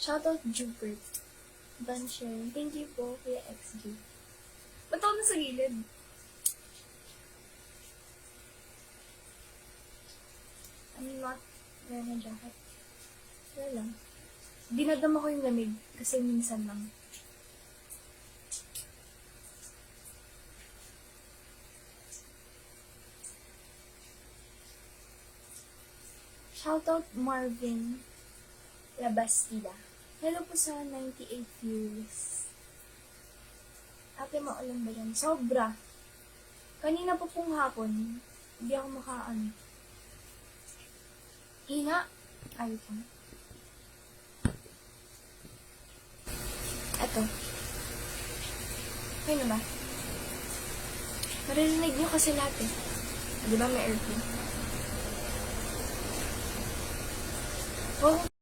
Shoutout Jupert. Done sharing. Thank you po, Kuya XG. Ba't ako nasa gilid? I'm not wearing a jacket. Wala lang. Dinadama ko yung lamig kasi minsan lang. Shoutout Marvin Labastida. Hello po sa 98 views. Ate, maulan ba yan? Sobra. Kanina po pong hapon, hindi ako makaan. Ina. Ay, ito. Ito. Okay na ba? Maririnig nyo kasi lahat eh. Di ba may airplane? Oh.